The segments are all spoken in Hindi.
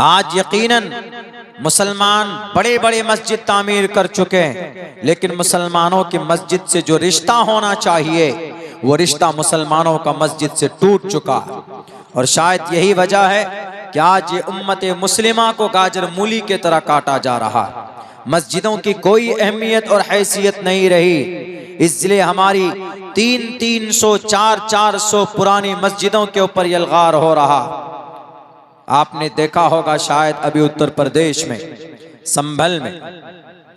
आज यकीनन मुसलमान बड़े बड़े मस्जिद तामीर कर चुके हैं, लेकिन मुसलमानों की मस्जिद से जो रिश्ता होना चाहिए वो रिश्ता मुसलमानों का मस्जिद से टूट चुका है। और शायद यही वजह है कि आज ये उम्मत मुस्लिमा को गाजर मूली के तरह काटा जा रहा है। मस्जिदों की कोई अहमियत और हैसियत नहीं रही, इसलिए हमारी 300 400 पुरानी मस्जिदों के ऊपर यलगार हो रहा। आपने देखा होगा शायद अभी उत्तर प्रदेश में संभल में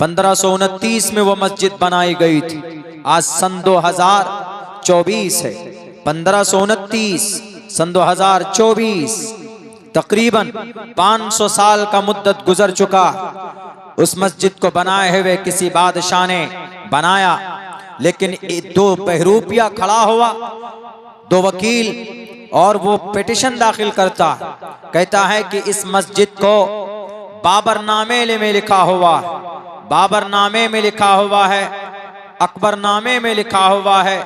1529 में वो मस्जिद बनाई गई थी। आज सन 2024 है, 1529 सन 2024, तकरीबन 500 साल का मुद्दत गुजर चुका। उस मस्जिद को बनाए हुए किसी बादशाह ने बनाया, लेकिन 2 बहरूपिया खड़ा हुआ, 2 वकील, और वो पिटिशन दाखिल करता, कहता है कि इस मस्जिद को बाबरनामे में लिखा हुआ है, बाबरनामे में लिखा हुआ है, अकबरनामे में लिखा हुआ है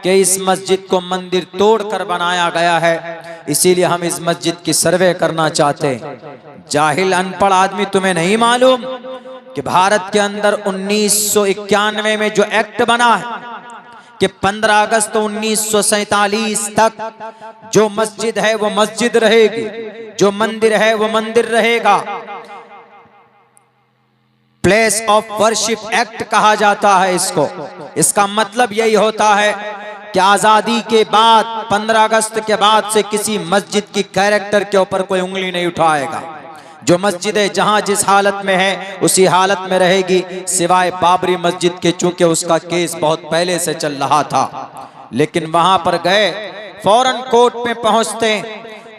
कि इस मस्जिद को मंदिर तोड़कर बनाया गया है, इसीलिए हम इस मस्जिद की सर्वे करना चाहते हैं। जाहिल अनपढ़ आदमी, तुम्हें नहीं मालूम कि भारत के अंदर 1991 में जो एक्ट बना है कि 15 अगस्त 1947 तक जो मस्जिद है वो मस्जिद रहेगी, जो मंदिर है वो मंदिर रहेगा। प्लेस ऑफ वर्शिप एक्ट कहा जाता है इसको। इसका मतलब यही होता है कि आजादी के बाद 15 अगस्त के बाद से किसी मस्जिद की कैरेक्टर के ऊपर कोई उंगली नहीं उठाएगा। जो मस्जिदें जहां जिस हालत में है उसी हालत में रहेगी, सिवाय बाबरी मस्जिद के, चूंकि उसका केस बहुत पहले से चल रहा था। लेकिन वहां पर गए, फौरन कोर्ट में पहुंचते,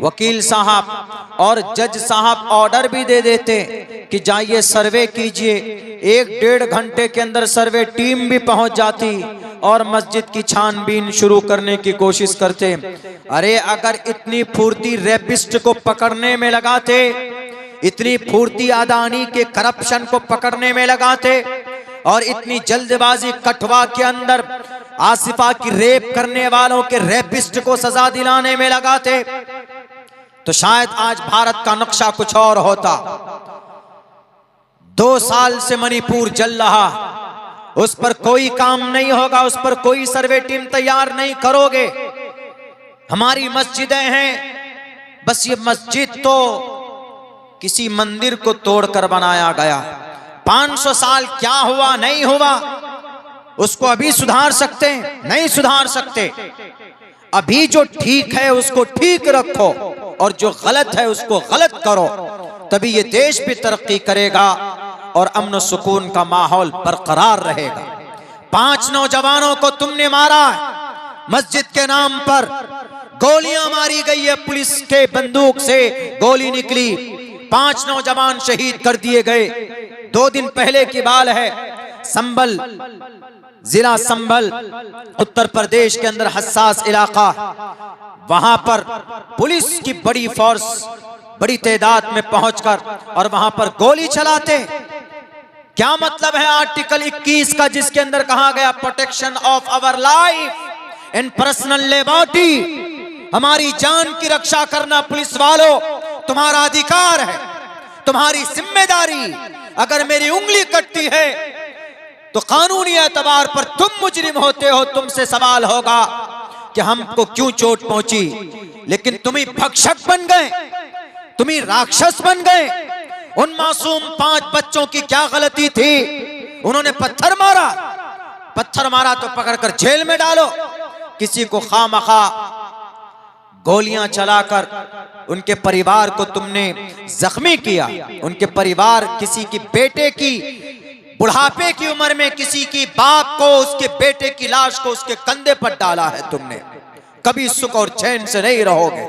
वकील साहब और जज साहब ऑर्डर भी दे देते कि जाइए सर्वे कीजिए। 1-1.5 घंटे के अंदर सर्वे टीम भी पहुंच जाती और मस्जिद की छानबीन शुरू करने की कोशिश करते। अरे अगर इतनी फुर्ती रेपिस्ट को पकड़ने में लगाते, इतनी फुर्ती अदानी के करप्शन को पकड़ने में लगाते, और इतनी जल्दबाजी कठवा के अंदर आसिफा की रेप करने वालों के रेपिस्ट को सजा दिलाने में लगाते, तो शायद आज भारत का नक्शा कुछ और होता। 2 साल से मणिपुर जल रहा, उस पर कोई काम नहीं होगा, उस पर कोई सर्वे टीम तैयार नहीं करोगे। हमारी मस्जिदें हैं, बस ये मस्जिद तो किसी मंदिर को तोड़कर बनाया गया। 500 साल क्या हुआ नहीं हुआ उसको अभी सुधार सकते हैं? नहीं सुधार सकते। अभी जो ठीक है उसको ठीक रखो और जो गलत है उसको गलत करो, तभी ये देश भी तरक्की करेगा और अमन सुकून का माहौल बरकरार रहेगा। 5 नौजवानों को तुमने मारा मस्जिद के नाम पर, गोलियां मारी गई है, पुलिस के बंदूक से गोली निकली, 5 नौजवान शहीद कर दिए गए। 2 दिन पहले की बात है, संभल जिला संभल उत्तर प्रदेश के अंदर हसास इलाका, वहां पर पुलिस की बड़ी फोर्स बड़ी तादाद में पहुंचकर और वहां पर गोली चलाते। क्या मतलब है आर्टिकल 21 का, जिसके अंदर कहा गया protection of our life and personal liberty, हमारी जान की रक्षा करना पुलिस वालों तुम्हारा अधिकार है, तुम्हारी जिम्मेदारी। अगर मेरी उंगली कटती है तो कानूनी एतबार पर तुम मुजरिम होते हो, तुमसे सवाल होगा कि हमको क्यों चोट पहुंची। लेकिन तुम ही भक्षक बन गए, तुम ही राक्षस बन गए। उन मासूम 5 बच्चों की क्या गलती थी? उन्होंने पत्थर मारा, पत्थर मारा तो पकड़कर जेल में डालो। किसी को खामखा गोलियां चलाकर उनके परिवार को तुमने जख्मी किया। उनके परिवार, किसी की बेटे की बुढ़ापे की उम्र में किसी की बाप को, उसके बेटे की लाश को उसके कंधे पर डाला है तुमने। कभी सुख और चैन से नहीं रहोगे।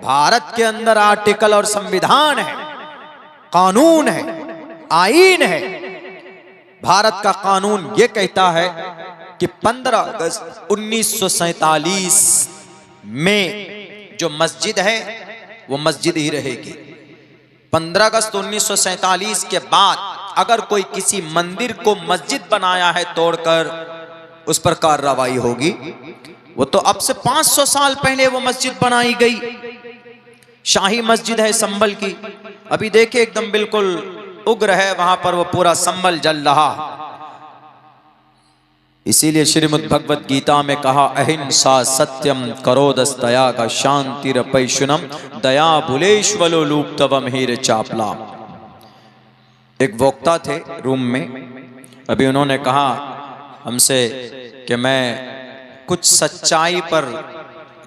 भारत के अंदर आर्टिकल और संविधान है, कानून है, आईन है। भारत का कानून यह कहता है कि 15 अगस्त 1947 में जो मस्जिद है वो मस्जिद ही रहेगी। 15 अगस्त 1947 के बाद अगर कोई किसी मंदिर को मस्जिद बनाया है तोड़कर, उस पर कार्रवाई होगी। वो तो अब से 500 साल पहले वो मस्जिद बनाई गई। शाही मस्जिद है संभल की, अभी देखिए एकदम बिल्कुल उग्र है, वहां पर वो पूरा संभल जल रहा। इसीलिए श्रीमद् भगवत गीता में कहा, अहिंसा सत्यम करोदस दया का शांतिरपैशुनम दया बुलेश्वलो लूप तवम हीर चापला। एक वक्ता थे रूम में, अभी उन्होंने कहा हमसे कि मैं कुछ सच्चाई पर,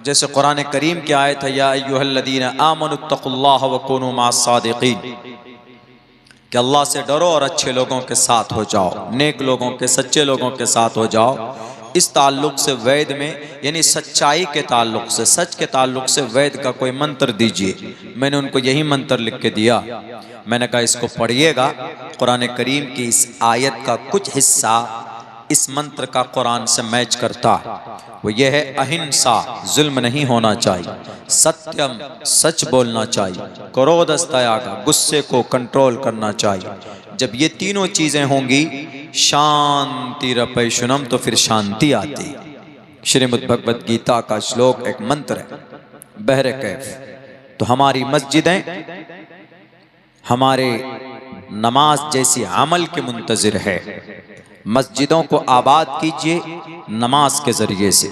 जैसे कुरान करीम की आयत है, या अय्युहल्लदीना आमनुत्तकुल्लाह व कूनू मास्सादिकीन, कि अल्लाह से डरो और अच्छे लोगों के साथ हो जाओ, नेक लोगों के, सच्चे लोगों के साथ हो जाओ। इस ताल्लुक से वेद में, यानी सच्चाई के ताल्लुक से, सच के ताल्लुक से वेद का कोई मंत्र दीजिए। मैंने उनको यही मंत्र लिख के दिया। मैंने कहा इसको पढ़िएगा, कुरान करीम की इस आयत का कुछ हिस्सा इस मंत्र का कुरान से मैच करता है। वो ये है, अहिंसा, जुल्म नहीं होना चाहिए, सत्यम, सच बोलना चाहिए, क्रोधस दया का, गुस्से को कंट्रोल करना चाहिए। जब ये तीनों चीजें होंगी, शांतिरपैशुनम, तो फिर शांति आती। श्रीमद् भगवत गीता का श्लोक एक मंत्र है, बहरे कैफ। तो हमारी मस्जिदें हमारे नमाज जैसी अमल के मुंतजिर है। मस्जिदों को आबाद कीजिए नमाज के जरिए से,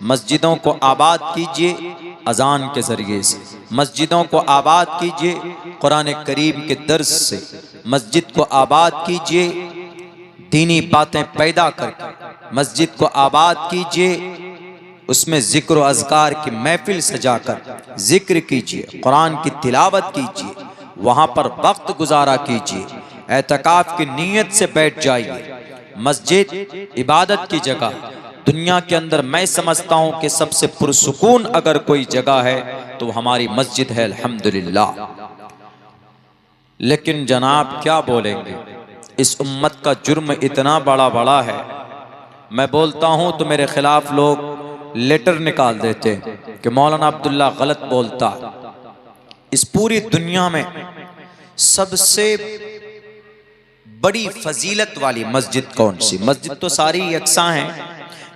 मस्जिदों को आबाद कीजिए अजान के जरिए से, मस्जिदों को आबाद कीजिए कुरान करीम के दर्स से, मस्जिद को आबाद कीजिए दीनी बातें पैदा करके, मस्जिद को आबाद कीजिए उसमें जिक्र व अज़कार की महफिल सजाकर जिक्र कीजिए, कुरान की तिलावत कीजिए, वहाँ पर वक्त गुजारा कीजिए, एतकाफ की नीयत से बैठ जाइए। मस्जिद इबादत की जगह, दुनिया के अंदर मैं समझता हूं कि सबसे पुरसुकून अगर कोई जगह है तो हमारी मस्जिद है, अल्हम्दुलिल्लाह। लेकिन जनाब क्या बोलेंगे, इस उम्मत का जुर्म इतना बड़ा है, मैं बोलता हूं तो मेरे खिलाफ लोग लेटर निकाल देते कि मौलाना अब्दुल्ला गलत बोलता। इस पूरी दुनिया में सबसे बड़ी फजीलत वाली मस्जिद कौन सी? मस्जिद तो सारी यकसा हैं,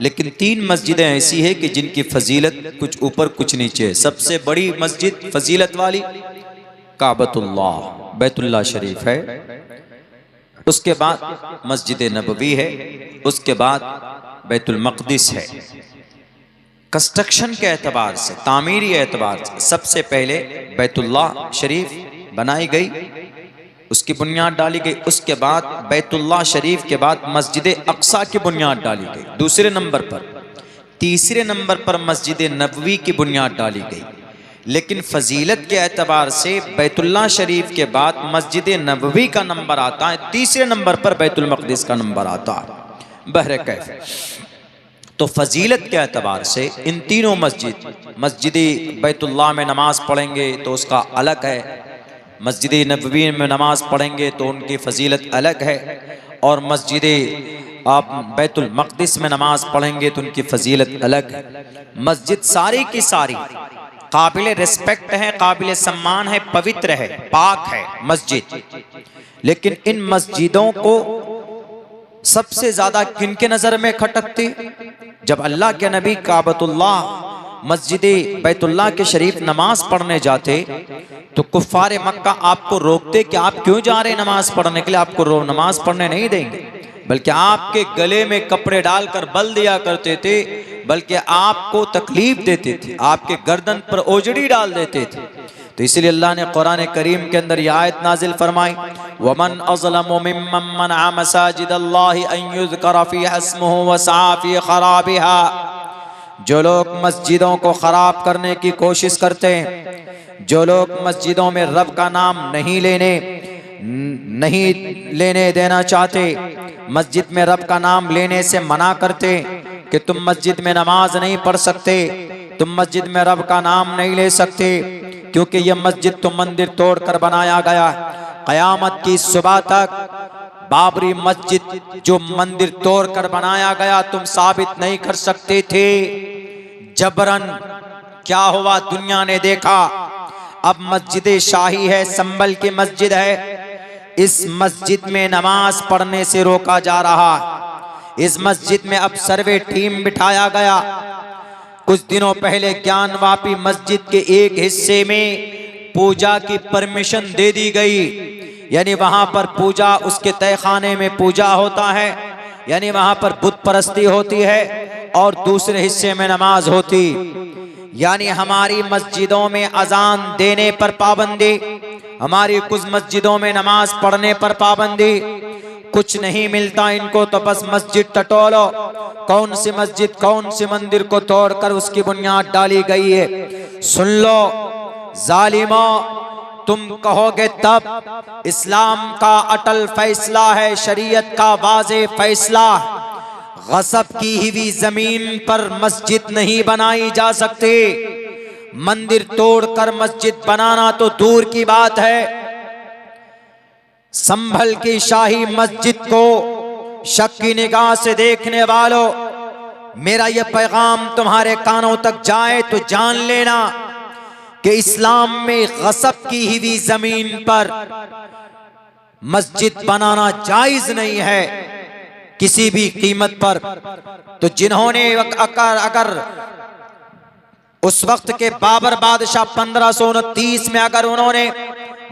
लेकिन 3 मस्जिदें ऐसी है कि जिनकी फजीलत कुछ ऊपर कुछ नीचे है। सबसे बड़ी मस्जिद फजीलत वाली काबतुल्लाह, बैतुल्लाह शरीफ है, उसके बाद मस्जिद नबवी है, उसके बाद बैतुल मक़दिस है। कंस्ट्रक्शन के एतबार से, तामीरी एतबार से सबसे पहले बैतुल्लाह शरीफ बनाई गई, उसकी बुनियाद डाली गई। उसके बाद बैतुल्लाह शरीफ के बाद मस्जिद अक्सा की बुनियाद डाली गई दूसरे नंबर पर। तीसरे नंबर पर मस्जिद नबवी की बुनियाद डाली गई। लेकिन फजीलत के एतबार से बैतुल्लाह शरीफ के बाद मस्जिद नबवी का नंबर आता है, तीसरे नंबर पर बैतुल मक़दिस का नंबर आता है। बहरे कैफ तो फजीलत के एतबार से इन तीनों मस्जिद बैतुल्लाह में नमाज पढ़ेंगे तो उसका अलग है, मस्जिद नबवी में नमाज पढ़ेंगे तो उनकी फजीलत अलग है, और मस्जिद आप बैतुल मक़दिस में नमाज पढ़ेंगे तो उनकी फजीलत अलग है। मस्जिद सारी की सारी काबिल रिस्पेक्ट है, काबिल सम्मान है, पवित्र है, पाक है मस्जिद। लेकिन इन मस्जिदों को सबसे ज्यादा किनके नजर में खटकती? जब अल्लाह के नबी काबतुल्लाह मस्जिद बैतुल्लाह के शरीफ नमाज पढ़ने जाते तो कुफ्फारे मक्का आपको रोकते कि आप क्यों जा रहे हैं नमाज पढ़ने के लिए, आपको नमाज पढ़ने नहीं देंगे, बल्कि आपके गले में कपड़े डालकर बल दिया करते थे, बल्कि आपको तकलीफ देते थे, आपके गर्दन पर ओजड़ी डाल देते थे। तो इसलिए अल्लाह ने कुरान करीम के अंदर यह आयत नाजिल फरमाई, वमन अज़लमु मिम्मन मनअ मसाजिदल्लाहि अन युज़करा फ़ीहा इस्मुहु व सआ फ़ी ख़राबिहा। जो लोग मस्जिदों को खराब करने की कोशिश करते हैं, जो लोग मस्जिदों में रब का नाम नहीं लेने देना चाहते, मस्जिद में रब का नाम लेने से मना करते कि तुम मस्जिद में नमाज नहीं पढ़ सकते, तुम मस्जिद में रब का नाम नहीं ले सकते, क्योंकि यह मस्जिद तो मंदिर तोड़कर बनाया गया। क़यामत की सुबह तक बाबरी मस्जिद जो मंदिर तोड़कर बनाया गया तुम साबित नहीं कर सकते थे। जबरन क्या हुआ, दुनिया ने देखा, अब मस्जिद शाही है, संभल की मस्जिद है, इस मस्जिद में नमाज पढ़ने से रोका जा रहा। इस मस्जिद में अब सर्वे टीम बिठाया गया। कुछ दिनों पहले ज्ञानवापी मस्जिद के एक हिस्से में पूजा की परमिशन दे दी गई, यानी वहां पर पूजा, उसके तहखाने में पूजा होता है, यानी वहां पर बुत परस्ती होती है, और दूसरे हिस्से में नमाज होती। यानी हमारी मस्जिदों में अजान देने पर पाबंदी, हमारी कुछ मस्जिदों में नमाज पढ़ने पर पाबंदी। कुछ नहीं मिलता इनको तो बस मस्जिद टटोलो। कौन सी मस्जिद, कौन सी मंदिर को तोड़कर उसकी बुनियाद डाली गई है। सुन लो जालिमो, तुम कहोगे तब। इस्लाम का अटल फैसला है, शरीयत का वाज़े फैसला। गसब की हुई जमीन पर मस्जिद नहीं बनाई जा सकती। मंदिर तोड़कर मस्जिद बनाना तो दूर की बात है। संभल की शाही मस्जिद को शक की निगाह से देखने वालों, मेरा यह पैगाम तुम्हारे कानों तक जाए तो जान लेना कि इस्लाम में गसब की हुई जमीन पर मस्जिद बनाना जायज नहीं है किसी भी कीमत पर। तो जिन्होंने अगर उस वक्त के बाबर बादशाह 1529 में अगर उन्होंने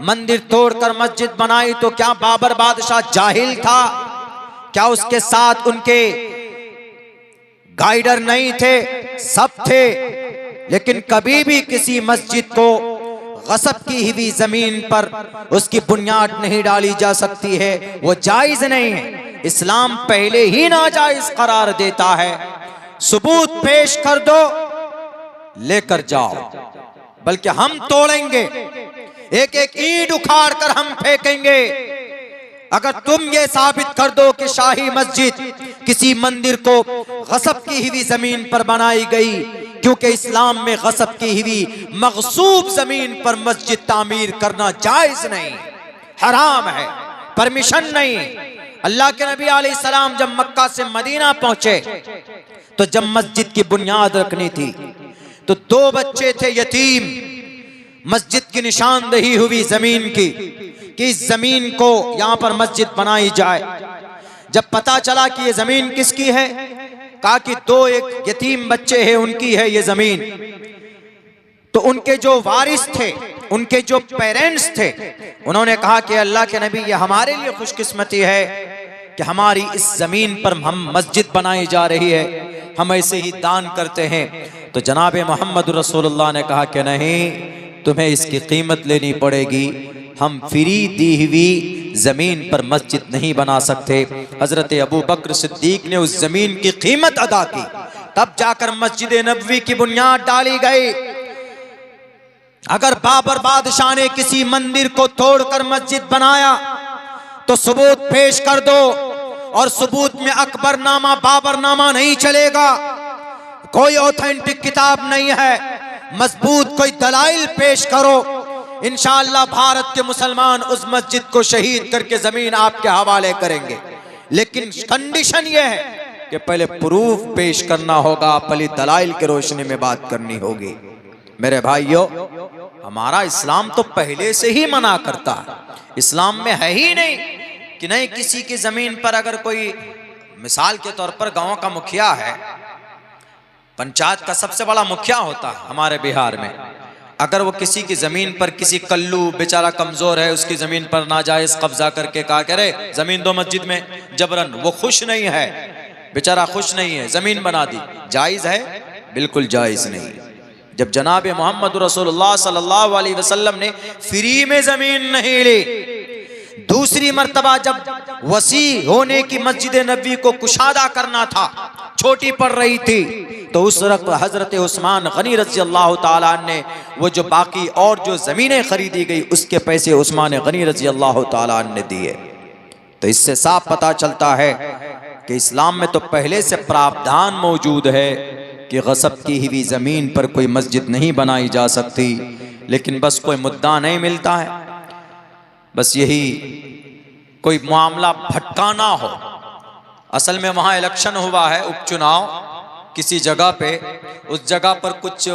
मंदिर तोड़कर मस्जिद बनाई, तो क्या बाबर बादशाह जाहिल था? क्या उसके साथ उनके गाइडर नहीं थे? सब थे। लेकिन कभी भी किसी मस्जिद को गसब की हुई जमीन पर उसकी बुनियाद नहीं डाली जा सकती है, वो जायज नहीं है। इस्लाम पहले ही नाजायज करार देता है। सबूत पेश कर दो, लेकर जाओ, बल्कि हम तोड़ेंगे, एक एक ईंट उखाड़ कर हम फेंकेंगे अगर तुम ये साबित कर दो कि शाही मस्जिद किसी मंदिर को गसब की हुई जमीन पर बनाई गई। क्योंकि इस्लाम में गसब की हुई मगसूब जमीन पर मस्जिद तामीर करना जायज नहीं, हराम है, परमिशन नहीं। अल्लाह के नबी अलैहिस्सलाम जब मक्का से मदीना पहुंचे तो जब मस्जिद की बुनियाद रखनी थी तो 2 बच्चे थे यतीम। मस्जिद की निशानदही हुई जमीन की कि इस जमीन को यहां पर मस्जिद बनाई जाए। जब पता चला कि ये जमीन किसकी है, कहा कि 2 एक यतीम बच्चे हैं, उनकी है ये जमीन। तो उनके जो वारिस थे, उनके जो पेरेंट्स थे, उन्होंने कहा कि अल्लाह के नबी, ये हमारे लिए खुशकिस्मती है कि हमारी इस जमीन पर हम मस्जिद बनाई जा रही है, हम ऐसे ही दान करते हैं। तो जनाब मोहम्मद रसूलुल्लाह ने कहा कि नहीं, तुम्हें इसकी कीमत लेनी पड़ेगी, हम फ्री दी हुई जमीन पर मस्जिद नहीं बना सकते। हजरत अबू बकर सिद्दीक ने उस जमीन की कीमत अदा की, तब जाकर मस्जिद नबवी की बुनियाद डाली गई। अगर बाबर बादशाह ने किसी मंदिर को तोड़कर मस्जिद बनाया तो सबूत पेश कर दो, और सबूत में अकबरनामा बाबरनामा नहीं चलेगा। कोई ऑथेंटिक किताब नहीं है, मजबूत कोई दलाइल पेश करो, इंशाअल्लाह भारत के मुसलमान उस मस्जिद को शहीद करके जमीन आपके हवाले करेंगे। लेकिन कंडीशन यह है कि पहले प्रूफ पेश करना होगा, पहले दलाइल के रोशनी में बात करनी होगी। मेरे भाइयों, हमारा इस्लाम तो पहले से ही मना करता है। इस्लाम में है ही नहीं कि नहीं किसी की जमीन पर अगर कोई, मिसाल के तौर पर गांव का मुखिया है, पंचायत का सबसे बड़ा मुखिया होता है हमारे बिहार में, अगर वो किसी की जमीन पर, किसी कल्लू बेचारा कमजोर है, उसकी जमीन पर नाजायज कब्जा करके कहा करे जमीन दो मस्जिद में जबरन, वो खुश नहीं है, बेचारा खुश नहीं है, जमीन बना दी, जायज है? बिल्कुल जायज नहीं। जब जनाब मोहम्मद रसूलुल्लाह सल्लल्लाहु अलैहि वसल्लम ने फ्री में जमीन नहीं ली, दूसरी मर्तबा जब वसी होने की मस्जिद नबवी को कुशादा करना था, छोटी पड़ रही थी, तो उस वक्त हजरत उस्मान गनी रज़ी अल्लाह ताला ने वो जो बाकी और जो जमीनें खरीदी गई उसके पैसे उस्मान गनी रज़ी अल्लाह ताला ने दिए। तो इससे साफ पता चलता है कि इस्लाम में तो पहले से प्रावधान मौजूद है कि गसब की हुई ज़मीन पर कोई मस्जिद नहीं बनाई जा सकती। लेकिन बस कोई मुद्दा नहीं मिलता है, बस यही कोई मामला भटकाना हो। असल में वहाँ इलेक्शन हुआ है, उपचुनाव किसी जगह पे, उस जगह पर कुछ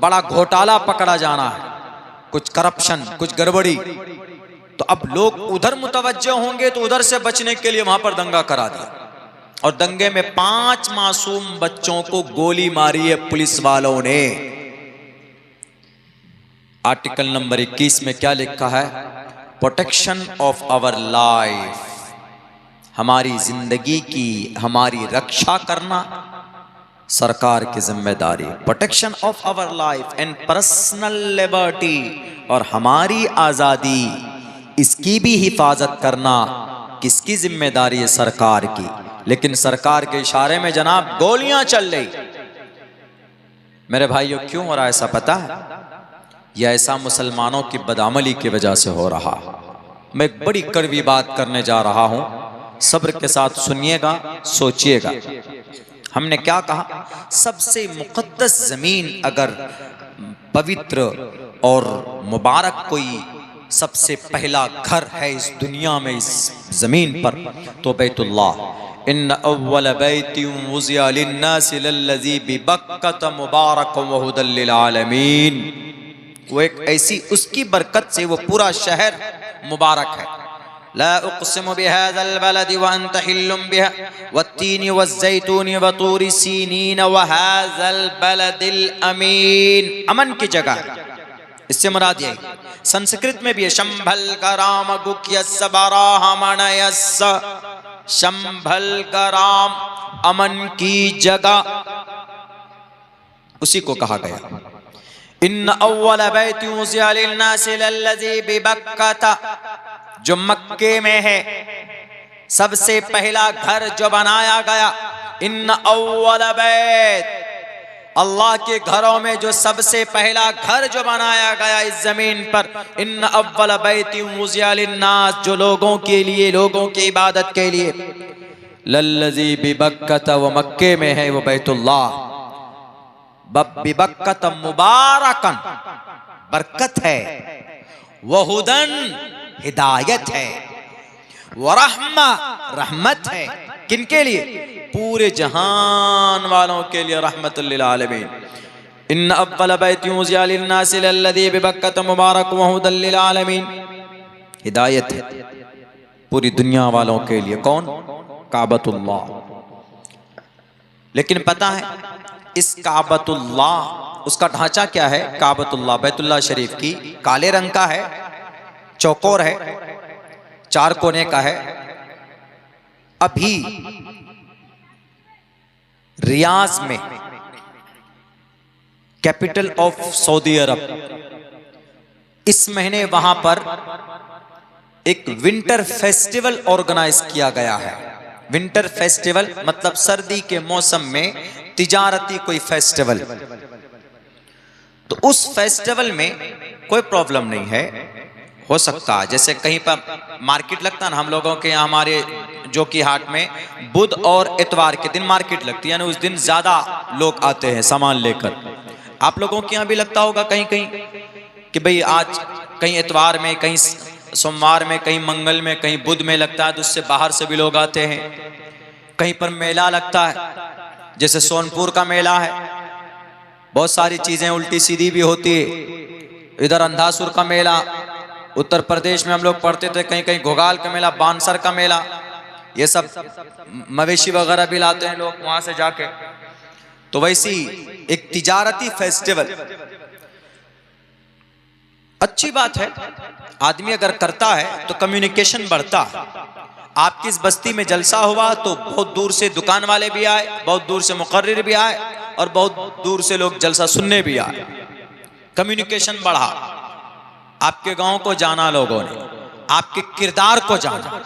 बड़ा घोटाला पकड़ा जाना है, कुछ करप्शन, कुछ गड़बड़ी, तो अब लोग उधर मुतवज्जो होंगे तो उधर से बचने के लिए वहां पर दंगा करा दिया, और दंगे में 5 मासूम बच्चों को गोली मारी है पुलिस वालों ने। आर्टिकल नंबर 21 में क्या लिखा है? प्रोटेक्शन ऑफ आवर लाइफ, हमारी जिंदगी की हमारी रक्षा करना सरकार की जिम्मेदारी। Protection of our life and personal liberty, और हमारी आज़ादी इसकी भी हिफाजत करना किसकी जिम्मेदारी है? सरकार की। लेकिन सरकार के इशारे में जनाब गोलियां चल रही। मेरे भाइयों, क्यों हो रहा है ऐसा पता है? यह ऐसा मुसलमानों की बदअमली की वजह से हो रहा। मैं एक बड़ी कड़वी बात करने जा रहा हूं, सब्र के साथ सुनिएगा, सोचिएगा। हमने क्या कहा? सबसे मुक़द्दस ज़मीन अगर पवित्र और मुबारक कोई सबसे पहला घर है इस दुनिया में, इस ज़मीन पर, तो बैतुल्लाह। इन्न अव्वल बैतिन वुज़िअ लिन्नासि लल्लज़ी बिबक्कत मुबारकन व हुदल लिल आलमीन। वो एक ऐसी, उसकी बरकत से वो पूरा शहर मुबारक है। ला उक़सिमु बिहाज़ल बलदि व अंत हिल्लुम बिहा वत्तीनि वज़्ज़ैतूनि व तूरि सीनीन व हाज़ल बलदिल अमीन। अमन की जगह, इससे मुराद यही। संस्कृत में भी है, शंभल कराम गुक्यस्स बराहमणयस्स, शंभल कराम, अमन की जगह, उसी को कहा गया। इन्न अव्वल बैतिन वुज़िअ लिन्नासि लल्लज़ी बिबक्कता, जो मक्के में है सबसे पहला घर जो बनाया गया। इन्न अव्वल बैत, अल्लाह के घरों में जो सबसे पहला घर जो बनाया गया इस जमीन पर। इन्न अव्वल बैतिन वुज़िअ लिन्नास, जो लोगों के लिए, लोगों की इबादत के लिए। लल्लज़ी बिबक्कता, वो मक्के में है, वो बैतुल्लाह। बिबक्कत मुबारकन, बरकत है, वहुदन, हिदायत है, वरहमा, रहमत है। किनके लिए? पूरे जहान वालों के लिए, रहमतुल लिल आलमीन। इन्न अव्वल बैतिन वुज़िअ लिन्नासि लल्लज़ी बिबक्कत मुबारकन व हुदल लिल आलमीन, हिदायत है पूरी दुनिया वालों के लिए। कौन? काबतुल्लाह। लेकिन पता है इस काबतुल्लाह, उसका ढांचा क्या है? काबतुल्लाह, बैतुल्लाह शरीफ की, काले रंग का है, चौकोर है, 4 कोने का है। अभी रियाज में, कैपिटल ऑफ सऊदी अरब, इस महीने वहां पर एक विंटर फेस्टिवल ऑर्गेनाइज किया गया है। विंटर फेस्टिवल मतलब सर्दी के मौसम में तिजारती कोई फेस्टिवल। तो उस फेस्टिवल में कोई प्रॉब्लम नहीं है, हो सकता है जैसे कहीं पर मार्केट लगता है ना, हम लोगों के यहाँ हमारे जो कि हाट में बुध और इतवार के दिन मार्केट लगती है, यानी उस दिन ज्यादा लोग आते हैं सामान लेकर। आप लोगों के यहाँ भी लगता होगा कहीं कहीं कि भाई आज कहीं इतवार में, कहीं सोमवार में, कहीं मंगल में, कहीं बुध में लगता है, तो उससे बाहर से भी लोग आते हैं। कहीं पर मेला लगता है, जैसे सोनपुर का मेला है, बहुत सारी चीजें उल्टी सीधी भी होती है। इधर अंधासुर का मेला, उत्तर प्रदेश में हम लोग पढ़ते थे, कहीं कहीं घोगाल का मेला, बानसर का मेला, ये सब मवेशी वगैरह भी लाते हैं लोग वहां से जाके। तो वैसी एक तिजारती फेस्टिवल अच्छी बात है, आदमी अगर करता है तो कम्युनिकेशन बढ़ता है। आपकी इस बस्ती में जलसा हुआ तो बहुत दूर से दुकान वाले भी आए, बहुत दूर से मुकर्रिर भी आए, और बहुत दूर से लोग जलसा सुनने भी आए। कम्युनिकेशन बढ़ा, आपके गांव को जाना लोगों ने, आपके किरदार को जाना,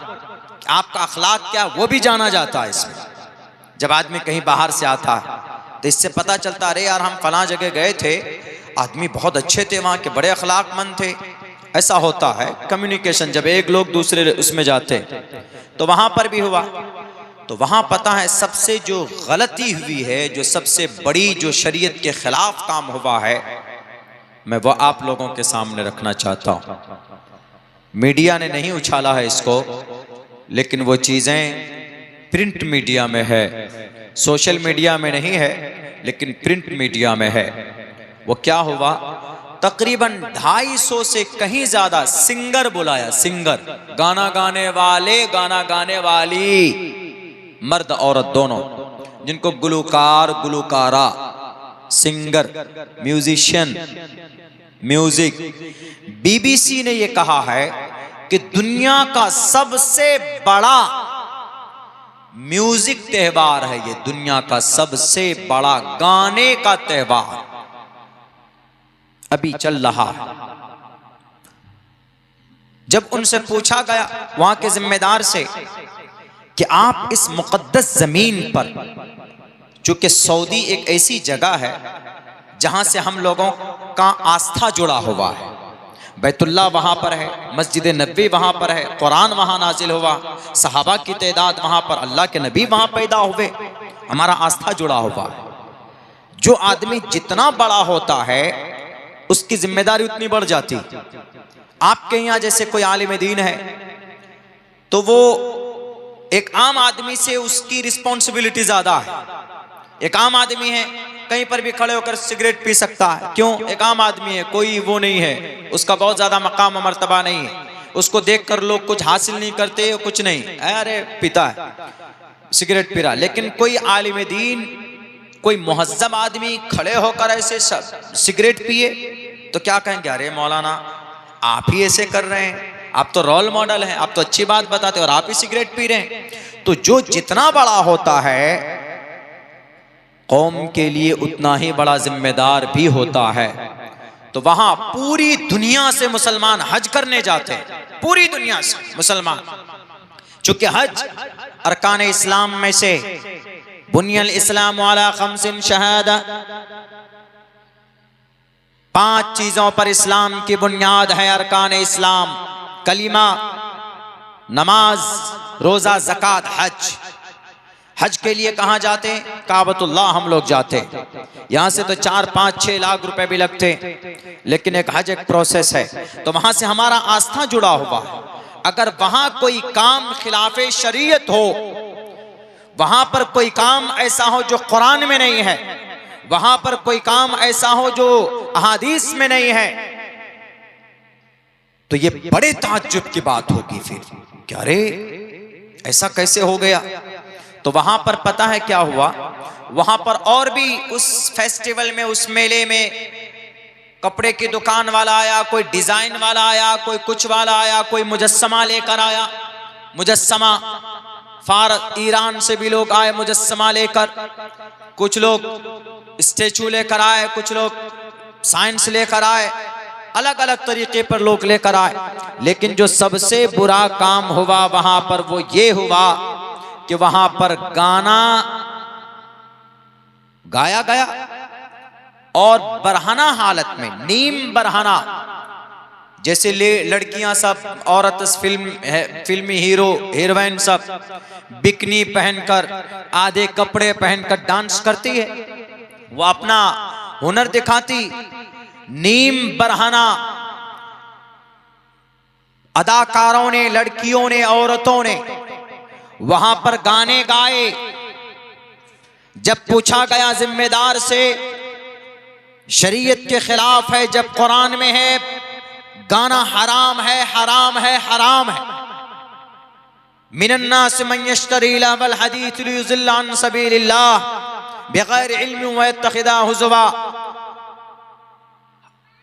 आपका अखलाक क्या वो भी जाना जाता है इसमें। जब आदमी कहीं बाहर से आता है तो इससे पता चलता, अरे यार हम फलां जगह गए थे, आदमी बहुत अच्छे थे, वहाँ के बड़े अखलाकमंद थे। ऐसा होता है कम्युनिकेशन, जब एक लोग दूसरे उसमें जाते। तो वहाँ पर भी हुआ, तो वहाँ पता है सबसे जो गलती हुई है, जो सबसे बड़ी जो शरीयत के खिलाफ काम हुआ है, मैं वो आप लोगों के सामने रखना चाहता हूँ। मीडिया ने नहीं उछाला है इसको, लेकिन वो चीज़ें प्रिंट मीडिया में है, सोशल मीडिया में नहीं है, लेकिन प्रिंट मीडिया में है। वो क्या हुआ, तकरीबन 250 से कहीं ज्यादा सिंगर बुलाया, सिंगर, गाना गाने वाले, गाना गाने वाली, मर्द औरत दोनों, जिनको गुलूकार, गुलूकारा, सिंगर, म्यूजिशियन, म्यूजिक। बीबीसी ने यह कहा है कि दुनिया का सबसे बड़ा म्यूजिक त्योहार है ये, दुनिया का सबसे बड़ा गाने का त्योहार अभी चल रहा है। जब उनसे पूछा गया वहां के जिम्मेदार से कि आप इस मुकद्दस जमीन पर, चूंकि सऊदी एक ऐसी जगह है जहां से हम लोगों का आस्था जुड़ा हुआ है, बैतुल्लाह वहां पर है, मस्जिद नबी वहां पर है, कुरान वहां नाजिल हुआ, सहाबा की तादाद वहां पर, अल्लाह के नबी वहां पैदा हुए, हमारा आस्था जुड़ा हुआ है। जो आदमी जितना बड़ा होता है उसकी जिम्मेदारी उतनी बढ़ जाती। आपके यहाँ जैसे कोई आलिम दीन है तो वो एक आम आदमी से उसकी रिस्पॉन्सिबिलिटी ज्यादा है। एक आम आदमी है, कहीं पर भी खड़े होकर सिगरेट पी सकता है, क्यों? एक आम आदमी है, कोई वो नहीं है, उसका बहुत ज्यादा मकाम मर्तबा नहीं है, उसको देखकर लोग कुछ हासिल नहीं करते, कुछ नहीं, अरे पीता है, सिगरेट पी रहा। लेकिन कोई आलिम दीन, कोई मुहज्जम आदमी खड़े होकर ऐसे सिगरेट पिए तो क्या कहेंगे? अरे मौलाना आप ही ऐसे कर रहे हैं, आप तो रोल मॉडल हैं, आप तो अच्छी बात बताते हैं और आप ही सिगरेट पी रहे हैं। तो जो जितना बड़ा होता है कौम के लिए उतना ही बड़ा जिम्मेदार भी होता है। तो वहां पूरी दुनिया से मुसलमान हज करने जाते हैं, पूरी दुनिया से मुसलमान, चूंकि हज अरकान इस्लाम में से, बुनियल इस्लाम वाला खमसिन शहादा, 5 चीजों पर इस्लाम की बुनियाद है। अरकान इस्लाम कलीमा, नमाज, रोजा, ज़कात, हज। हज के लिए कहाँ जाते हैं? काबतुल्लाह हम लोग जाते हैं। यहाँ से तो 4, 5, 6 लाख रुपए भी लगते हैं, लेकिन एक हज एक प्रोसेस है, तो वहां से हमारा आस्था जुड़ा हुआ है। अगर वहां कोई काम खिलाफे शरीयत हो, वहां पर कोई काम ऐसा हो जो कुरान में नहीं है, वहां पर कोई काम ऐसा हो जो अहादीस में नहीं है, तो ये बड़े ताज्जुब की बात होगी फिर, क्या रे ऐसा कैसे हो गया? तो वहां पर पता है क्या हुआ? वहां पर और भी उस फेस्टिवल में, उस मेले में कपड़े की दुकान वाला आया, कोई डिजाइन वाला आया, कोई कुछ वाला आया, कोई मुजस्समा लेकर आया, मुजस्समा ईरान से भी लोग आए मुजस्समा लेकर, कुछ लोग स्टेचू लेकर आए, कुछ लोग साइंस लेकर आए, अलग अलग तरीके पर लोग लेकर आए। लेकिन जो सबसे बुरा काम हुआ वहां पर वो ये हुआ कि वहां पर गाना गाया गया और बरहना हालत में, नीम बरहना, जैसे लड़कियां सब, औरत फिल्मी हीरो हीरोइन सब बिकनी पहनकर, आधे कपड़े पहनकर डांस करती है, वो अपना हुनर दिखाती। नीम बरहना अदाकारों ने, लड़कियों ने, औरतों ने वहां पर गाने गाए। जब पूछा गया जिम्मेदार से, शरीयत के खिलाफ है, जब कुरान में है गाना हराम है, हराम है, हराम है। मिनन्नास मन यश्तरी लहवल हदीस लियुज़िल्ला अन सबीलिल्लाह बिगैर इल्म व यत्तखिदा हुज़वा।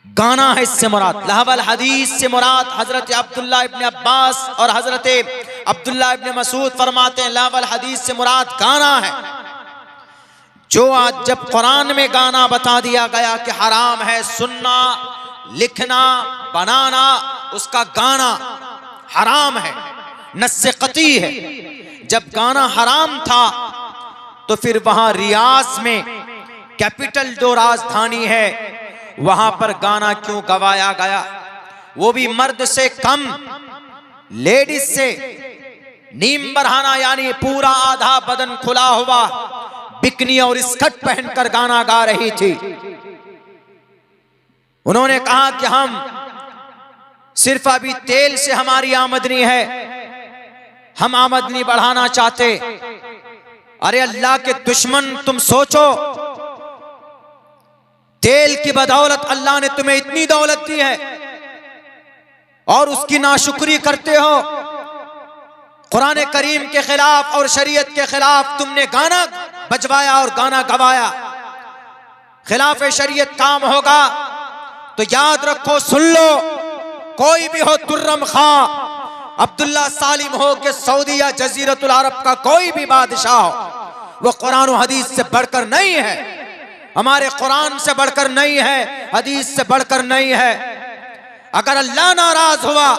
गाना है इससे मुराद, लहवल हदीस से मुराद हजरत अब्दुल्लाह इब्न अब्बास और हजरत अब्दुल्लाह इब्न मसूद फरमाते हैं लहवल हदीस से मुराद गाना है। जो आज जब कुरान में गाना बता दिया गया कि हराम है, सुनना, लिखना, बनाना, उसका गाना हराम है, नस्से कती है। जब गाना हराम था तो फिर वहां रियाज में, कैपिटल जो राजधानी है, वहां पर गाना क्यों गवाया गया? वो भी मर्द से कम, लेडीज से। नीम बरहाना यानी पूरा आधा बदन खुला हुआ, बिकनी और स्कर्ट पहनकर गाना गा रही थी। उन्होंने कहा कि हम सिर्फ अभी तेल से हमारी आमदनी है, हम आमदनी बढ़ाना चाहते। अरे अल्लाह के दुश्मन, तुम सोचो, तेल की बदौलत अल्लाह ने तुम्हें इतनी दौलत दी है और उसकी नाशुक्री करते हो। कुरान करीम के खिलाफ और शरीयत के खिलाफ तुमने गाना बजवाया और गाना गवाया। खिलाफ शरीयत काम होगा तो याद रखो, सुन लो, कोई भी हो, तुर्रम खां, अब्दुल्ला सालिम हो के सऊदी या जजीरतुल अरब का कोई भी बादशाह हो, वो कुरान और हदीस से बढ़कर नहीं है, हमारे कुरान से बढ़कर नहीं है, हदीस से बढ़कर नहीं है। अगर अल्लाह नाराज हुआ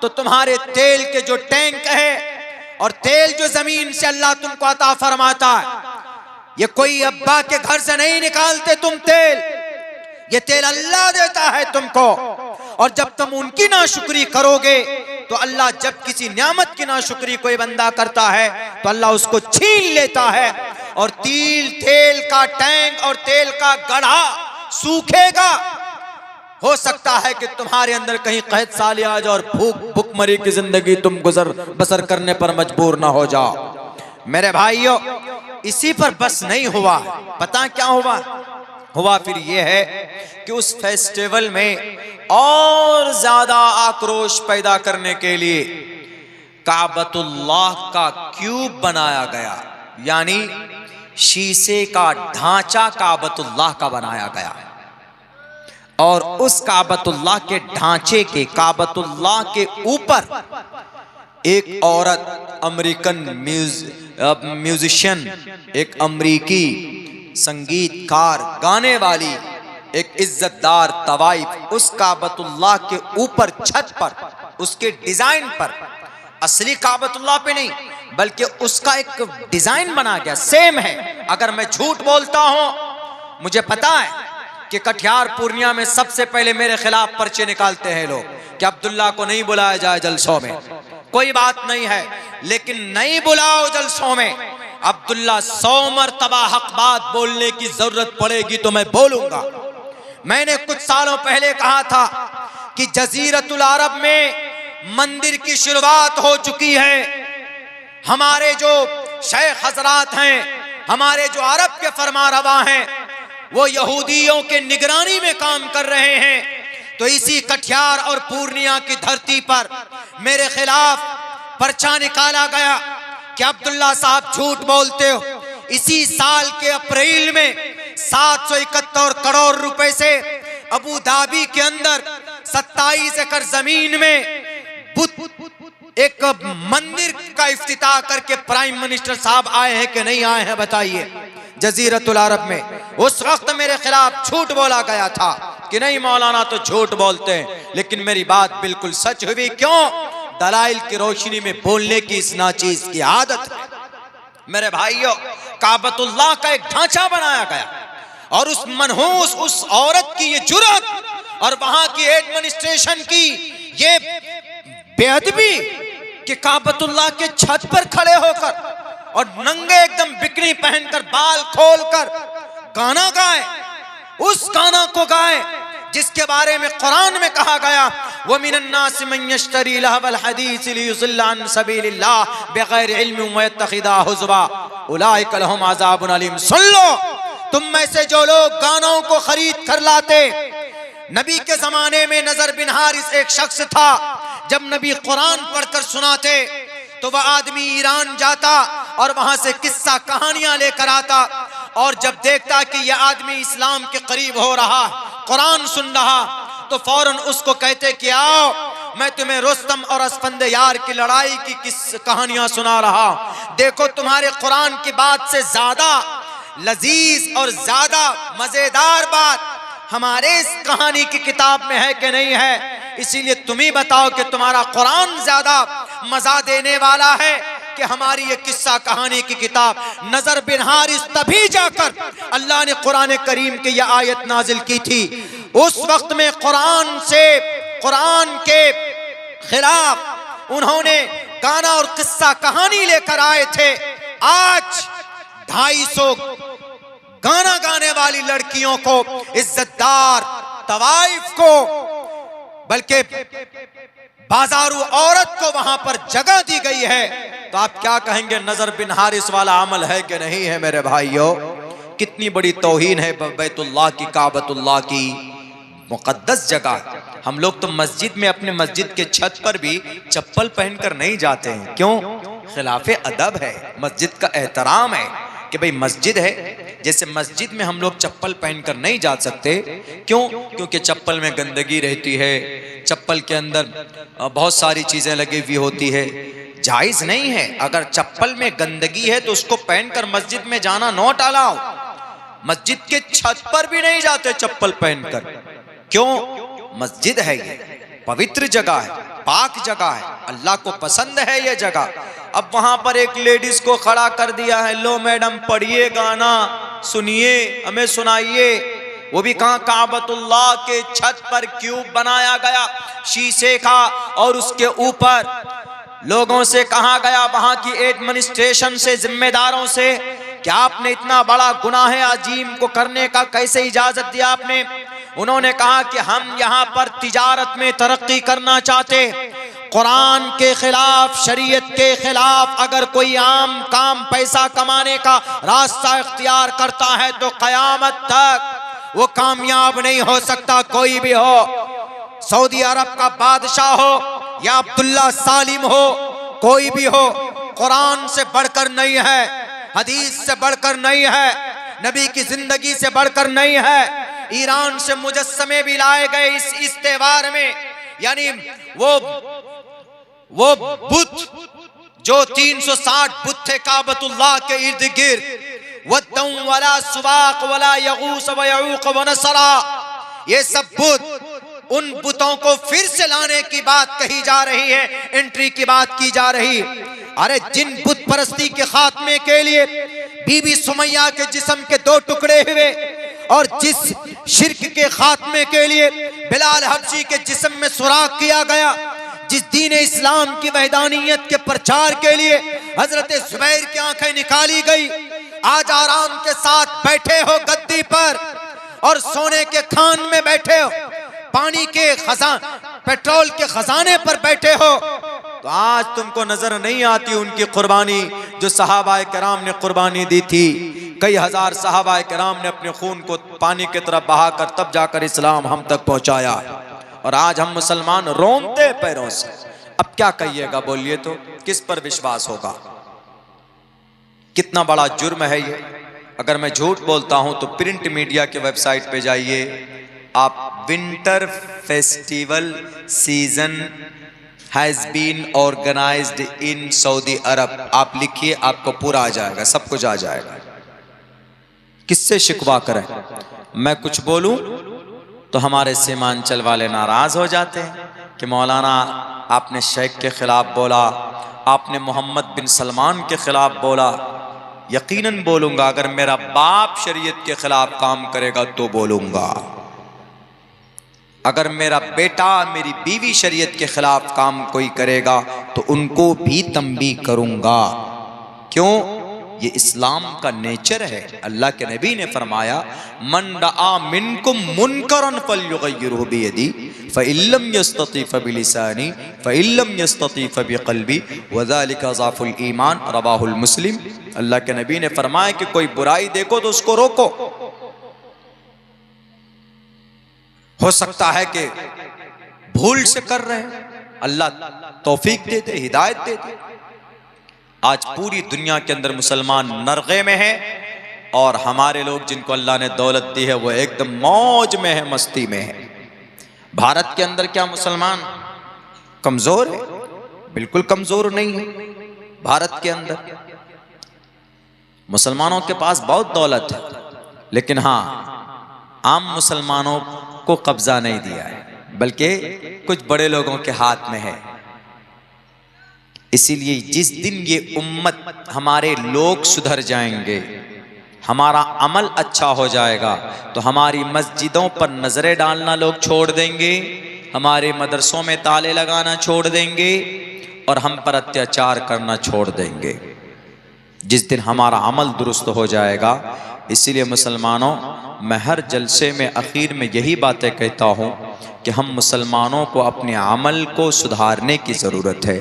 तो तुम्हारे तेल के जो टैंक है और तेल जो जमीन से अल्लाह तुमको अता फरमाता है, ये कोई अब्बा के घर से नहीं निकालते तुम तेल, ये तेल अल्लाह देता है तुमको। और जब तुम उनकी नाशुक्री करोगे तो अल्लाह जब किसी नियामत की नाशुक्री कोई बंदा करता है तो अल्लाह उसको छीन लेता है, और तेल का टैंक और तेल का गढ़ा सूखेगा। हो सकता है कि तुम्हारे अंदर कहीं कहत साली आ जाए और भूखमरी की जिंदगी तुम गुजर बसर करने पर मजबूर ना हो जाओ। मेरे भाइयों, इसी पर बस नहीं हुआ, पता क्या हुआ फिर यह है कि उस फेस्टिवल में और ज्यादा आक्रोश पैदा करने के लिए काबतुल्लाह का क्यूब बनाया गया, यानी शीशे का ढांचा काबतुल्लाह का बनाया गया। और उस काबतुल्लाह के ढांचे के, काबतुल्लाह के ऊपर एक औरत, अमेरिकन म्यूजिशियन, एक अमरीकी संगीतकार, गाने वाली, एक इज्जतदार तवाइफ उस काबतुल्लाह के ऊपर छत पर, उसके डिजाइन पर, असली काबतुल्लाह पे नहीं बल्कि उसका एक डिजाइन बना गया, सेम है। अगर मैं झूठ बोलता हूं, मुझे पता है कि कटिहार पूर्णिया में सबसे पहले मेरे खिलाफ पर्चे निकालते हैं लोग कि अब्दुल्ला को नहीं बुलाया जाए जलसों में। कोई बात नहीं है, लेकिन नहीं बुलाओ जलसों में, अब्दुल्ला 100 मरतबा हक बात बोलने की जरूरत पड़ेगी तो मैं बोलूंगा। मैंने कुछ सालों पहले कहा था कि जजीरतुल अरब में मंदिर की शुरुआत हो चुकी है। हमारे जो शेख हजरात हैं, हमारे जो अरब के फरमारवा हैं, वो यहूदियों के निगरानी में काम कर रहे हैं। तो इसी कटिहार और पूर्णिया की धरती पर मेरे खिलाफ पर्चा निकाला गया कि अब्दुल्ला साहब झूठ बोलते हो। इसी साल के अप्रैल में 771 करोड़ रुपए से अबू धाबी के अंदर 27 एकड़ जमीन में एक मंदिर का इफ्तिताह करके प्राइम मिनिस्टर साहब आए हैं कि नहीं आए हैं, बताइए। जजीरतुल अरब में उस वक्त मेरे खिलाफ झूठ बोला गया था कि नहीं मौलाना तो झूठ बोलते हैं, लेकिन मेरी बात बिल्कुल सच हुई। क्यों? दलाइल की रोशनी में बोलने की इस नाचीज की आदत है। मेरे भाइयों, काबतुल्लाह का एक ढांचा बनाया गया और उस मनहूस उस औरत की ये जुर्रत और वहां की एडमिनिस्ट्रेशन की ये बेअदबी कि काबतुल्लाह के छत पर खड़े होकर और नंगे एकदम बिकनी पहनकर, बाल खोलकर गाना गाए। उस गाना को गाए जिसके बारे में कुरान में कहा गया, व मिनन्नास मन यश्तरी लहवल हदीस लियुज़िल्ला अन सबीलिल्लाह बगैर इल्म व यत्तखिदा हुज़वा उलाइका लहुम अज़ाबुन अलीम। सुन लो, तुम में से जो लोग गानों को खरीद कर लाते, नबी के जमाने में नजर बिन हारिस एक शख्स था, जब नबी कुरान पढ़कर सुनाते तो वह आदमी ईरान जाता और वहां से किस्सा कहानियां लेकर आता, और जब देखता कि यह आदमी इस्लाम के करीब हो रहा, कुरान सुन रहा, तो फौरन उसको कहते कि आओ मैं तुम्हें रुस्तम और अस्फंदयार की लड़ाई की किस कहानियां सुना रहा। देखो तुम्हारे कुरान की बात से ज्यादा लजीज और ज्यादा मजेदार बात हमारे इस कहानी की किताब में है कि नहीं है। इसीलिए तुम ही बताओ कि तुम्हारा कुरान ज्यादा मजा देने वाला है कि हमारी ये किस्सा कहानी की किताब। नजर बिन हारिस तभी जाकर अल्लाह ने कुरान करीम की यह आयत नाजिल की थी। उस वक्त में कुरान के खिलाफ उन्होंने गाना और किस्सा कहानी लेकर आए थे। आज 250 गाना गाने वाली लड़कियों को, इज्जतदार तवाइफ को, बल्कि बाजारू औरत को वहां पर जगह दी गई है। तो आप क्या कहेंगे, नजर बिन हारिस वाला अमल है कि नहीं है? मेरे भाइयों, कितनी बड़ी तौहीन है बैतुल्लाह की, काबतुल्लाह की मुकद्दस जगह। हम लोग तो मस्जिद में, अपने मस्जिद के छत पर भी चप्पल पहनकर नहीं जाते हैं। क्यों? खिलाफे अदब है, मस्जिद का एहतराम है कि भाई मस्जिद है, जैसे मस्जिद में हम लोग चप्पल पहनकर नहीं जा सकते। क्यों? क्योंकि चप्पल में गंदगी रहती है, चप्पल के अंदर बहुत सारी चीजें लगी हुई होती है, जायज नहीं है। अगर चप्पल में गंदगी है तो उसको पहनकर मस्जिद में जाना नॉट अलाउ। मस्जिद के छत पर भी नहीं जाते चप्पल पहनकर। क्यों? मस्जिद है, ये पवित्र जगह है, पाक जगह है, अल्लाह को पसंद है ये जगह। अब वहां पर एक लेडीज को खड़ा कर दिया है, लो मैडम पढ़िए गाना, सुनिए, हमें सुनाइए। वो भी कहां? काबतुल्लाह के छत पर क्यूब बनाया गया शीशे का, और उसके ऊपर लोगों से कहा गया, वहां की एडमिनिस्ट्रेशन से, जिम्मेदारों से, कि आपने इतना बड़ा गुनाह अजीम को करने का कैसे इजाजत दिया आपने? उन्होंने कहा कि हम यहाँ पर तिजारत में तरक्की करना चाहते। कुरान के खिलाफ, शरीयत के खिलाफ अगर कोई आम काम पैसा कमाने का रास्ता इख्तियार करता है तो कयामत तक वो कामयाब नहीं हो सकता। कोई भी हो, सऊदी अरब का बादशाह हो या अब्दुल्ला सालिम हो, कोई भी हो, कुरान से बढ़कर नहीं है, हदीस से बढ़कर नहीं है, नबी की जिंदगी से बढ़कर नहीं है। ईरान से मुजस्समे भी लाए गए इस त्योहार में, यानी वो बुत जो 360 बुत थे काबतुल्लाह के इर्द गिर्द, वद्दम वला सुवाक वला यगूस व यऊक व नसरा, ये सब बुत, उन बुतों को फिर से लाने की बात कही जा रही है, एंट्री की बात की जा रही। अरे जिन बुत परस्ती के खात्मे के लिए बीबी सुमैया के जिस्म के 2 टुकड़े हुए, और जिस शिर्क के खात्मे के लिए बिलाल हबशी के जिस्म में सुराख किया गया, जिस दीन इस्लाम की वहदानियत के प्रचार के लिए हजरत जुबैर की आंखें निकाली गई, आज आराम के साथ बैठे हो गद्दी पर और सोने के खान में बैठे हो, पानी के खजान, पेट्रोल के खजाने पर बैठे हो, तो आज तुमको नजर नहीं आती उनकी कुर्बानी जो सहाबाए किराम ने कुर्बानी दी थी। कई हजार सहाबाए किराम ने अपने खून को पानी की तरफ बहाकर तब जाकर इस्लाम हम तक पहुंचाया, और आज हम मुसलमान रोंते पैरों से। अब क्या कहिएगा, बोलिए तो किस पर विश्वास होगा? कितना बड़ा जुर्म है ये। अगर मैं झूठ बोलता हूं तो प्रिंट मीडिया के वेबसाइट पे जाइए आप, winter festival season has been organized in Saudi Arab, आप लिखिए, आपको पूरा आ जाएगा, सब कुछ आ जाएगा। किससे शिकवा करें? मैं कुछ बोलूं तो हमारे सीमांचल वाले नाराज हो जाते हैं कि मौलाना आपने शेख के खिलाफ बोला, आपने मोहम्मद बिन सलमान के खिलाफ बोला। यकीनन बोलूंगा, अगर मेरा बाप शरीयत के खिलाफ काम करेगा तो बोलूंगा, अगर मेरा बेटा, मेरी बीवी शरीयत के खिलाफ काम कोई करेगा तो उनको भी तंबीह करूंगा। क्यों? ये इस्लाम का नेचर है। अल्लाह के नबी ने फरमाया, मन रआ मिनकुम मुनकरन फल्युगय्यिरहु बियदी फइल्लम यस्तती फबिलिसानी फइल्लम यस्तती फबिक़ल्बी वज़ालिका ज़अफ़ुल ईमान, रवाहुल मुस्लिम। अल्लाह के नबी ने फरमाया कि कोई बुराई देखो तो उसको रोको। हो सकता है कि भूल से कर रहे हैं, अल्लाह तौफीक दे दे, हिदायत दे दे। आज पूरी दुनिया के अंदर मुसलमान नरगे में है, और हमारे लोग जिनको अल्लाह ने दौलत दी है वो एकदम मौज में है, मस्ती में है। भारत के अंदर क्या मुसलमान कमजोर है? बिल्कुल कमजोर नहीं है। भारत के अंदर मुसलमानों के पास बहुत दौलत है, लेकिन हाँ, आम मुसलमानों को कब्जा नहीं दिया है, बल्कि कुछ बड़े लोगों के हाथ में है। इसीलिए जिस दिन ये उम्मत, हमारे लोग सुधर जाएंगे, हमारा अमल अच्छा हो जाएगा, तो हमारी मस्जिदों पर नजरें डालना लोग छोड़ देंगे, हमारे मदरसों में ताले लगाना छोड़ देंगे, और हम पर अत्याचार करना छोड़ देंगे। जिस दिन हमारा अमल दुरुस्त हो जाएगा। इसीलिए मुसलमानों, मैं हर जलसे में आखिर में यही बातें कहता हूँ कि हम मुसलमानों को अपने अमल को सुधारने की ज़रूरत है,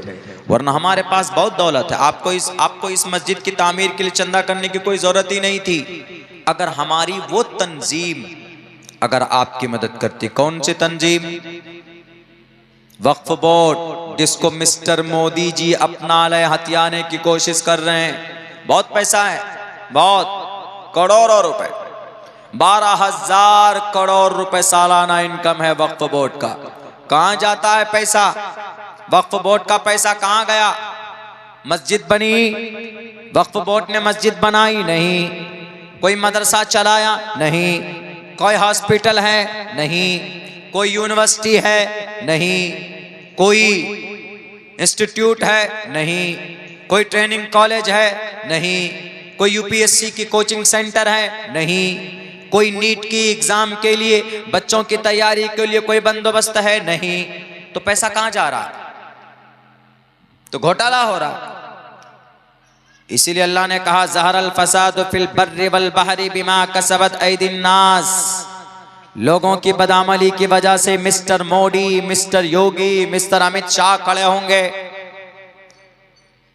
वरना हमारे पास बहुत दौलत है। आपको इस मस्जिद की तामीर के लिए चंदा करने की कोई ज़रूरत ही नहीं थी, अगर हमारी वो तंजीम अगर आपकी मदद करती। कौन सी तंजीम? वक्फ बोर्ड, जिसको मिस्टर मोदी जी अपना ले हथियाने की कोशिश कर रहे हैं। बहुत पैसा है, बहुत करोड़ों रुपए, 12,000 करोड़ रुपए सालाना इनकम है वक्फ बोर्ड का। कहां जाता है पैसा? वक्फ बोर्ड का पैसा कहां गया? मस्जिद बनी, वक्फ बोर्ड ने मस्जिद बनाई नहीं। कोई मदरसा चलाया नहीं। कोई हॉस्पिटल है नहीं। कोई यूनिवर्सिटी है नहीं। कोई इंस्टीट्यूट है नहीं। कोई ट्रेनिंग कॉलेज है नहीं। कोई यूपीएससी की कोचिंग सेंटर है नहीं। कोई नीट की एग्जाम के लिए बच्चों की तैयारी के लिए कोई बंदोबस्त है नहीं। तो पैसा कहां जा रहा? तो घोटाला हो रहा। इसीलिए अल्लाह ने कहा ज़हरल फसाद फिल बर्रि वल बहरी बिमा कसबत ऐदिन नास। लोगों की बदअमली की वजह से मिस्टर मोदी, मिस्टर योगी, मिस्टर अमित शाह खड़े होंगे।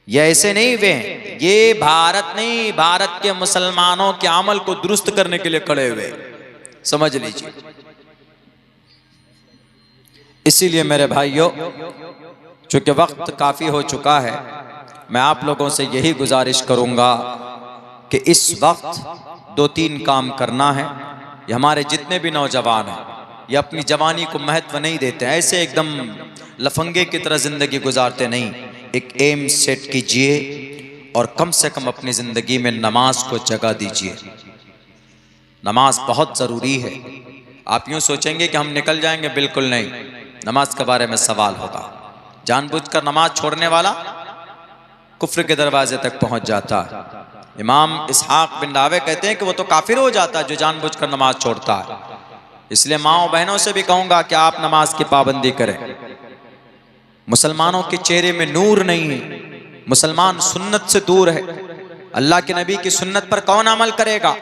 ये ऐसे नहीं हुए, ये भारत नहीं, भारत के मुसलमानों के अमल को दुरुस्त करने के लिए खड़े हुए, समझ लीजिए। इसीलिए मेरे भाइयों, चूंकि वक्त काफी हो चुका है, मैं आप लोगों से यही गुजारिश करूंगा कि इस वक्त 2-3 काम करना है। ये हमारे जितने भी नौजवान हैं, ये अपनी जवानी को महत्व नहीं देते, ऐसे एकदम लफंगे की तरह जिंदगी गुजारते नहीं। एक एम सेट कीजिए और कम से कम अपनी जिंदगी में नमाज को जगह दीजिए। नमाज बहुत जरूरी है। आप यूं सोचेंगे कि हम निकल जाएंगे, बिल्कुल नहीं। नमाज के बारे में सवाल होगा। जानबूझकर नमाज छोड़ने वाला कुफ्र के दरवाजे तक पहुंच जाता है। इमाम इसहाक बिन रावे कहते हैं कि वो तो काफिर हो जाता है जो जानबूझकर नमाज छोड़ता है। इसलिए माओ बहनों से भी कहूंगा कि आप नमाज की पाबंदी करें। मुसलमानों के चेहरे में नूर नहीं है, मुसलमान सुन्नत से दूर है। अल्लाह के नबी की सुन्नत पर कौन अमल करेगा?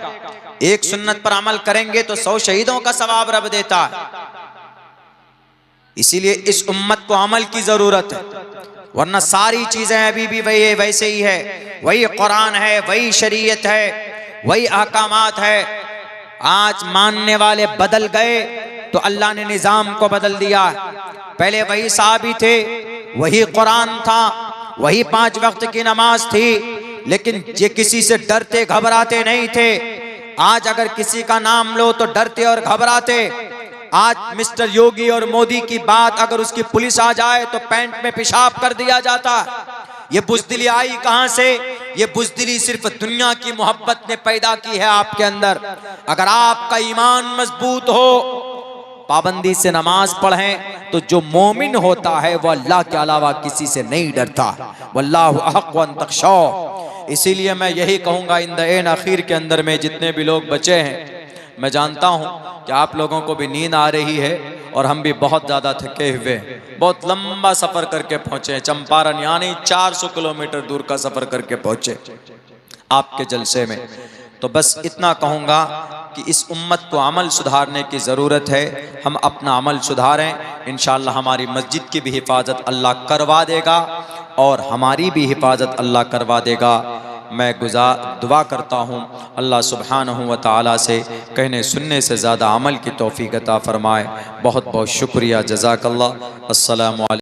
एक सुन्नत पर अमल करेंगे तो 100 शहीदों का सवाब रब देता है। इसीलिए इस उम्मत को अमल की जरूरत है, वरना सारी चीजें अभी भी वही वैसे ही है। वही कुरान है, वही शरीयत है, वही अहकामात है। आज मानने वाले बदल गए तो अल्लाह ने निजाम को बदल दिया। पहले वही साहबी थे, वही कुरान था, वही 5 वक्त की नमाज थी, लेकिन ये किसी से डरते घबराते नहीं थे। आज अगर किसी का नाम लो तो डरते और घबराते। आज मिस्टर योगी और मोदी की बात अगर उसकी पुलिस आ जाए तो पैंट में पेशाब कर दिया जाता। ये बुज़दिली आई कहां से? ये बुज़दिली सिर्फ दुनिया की मोहब्बत ने पैदा की है आपके अंदर। अगर आपका ईमान मजबूत हो, पाबंदी से नमाज पढ़ें, तो जो मोमिन होता है वह अल्लाह के अलावा किसी से नहीं डरता। वल्लाहु अहक़्क़ु अन तख़शौ। इसीलिए मैं यही कहूँगा, इन द एन आखिर के अंदर में जितने भी लोग बचे हैं, मैं जानता हूँ कि आप लोगों को भी नींद आ रही है और हम भी बहुत ज़्यादा थके हुए हैं। बहुत लंबा सफ़र करके पहुँचे हैं, चंपारण यानी 400 किलोमीटर दूर का सफ़र करके पहुँचे आपके जलसे में। तो बस इतना कहूँगा कि इस उम्मत को अमल सुधारने की ज़रूरत है। हम अपना अमल सुधारें, इंशाअल्लाह हमारी मस्जिद की भी हिफाजत अल्लाह करवा देगा और हमारी भी हिफाजत अल्लाह करवा देगा। मैं दुआ करता हूँ अल्लाह सुब्हानहू व तआला से कहने सुनने से ज़्यादा अमल की तौफीक अता फरमाए। बहुत बहुत शुक्रिया। जज़ाकल्लाह। अस्सलामु अलैकुम।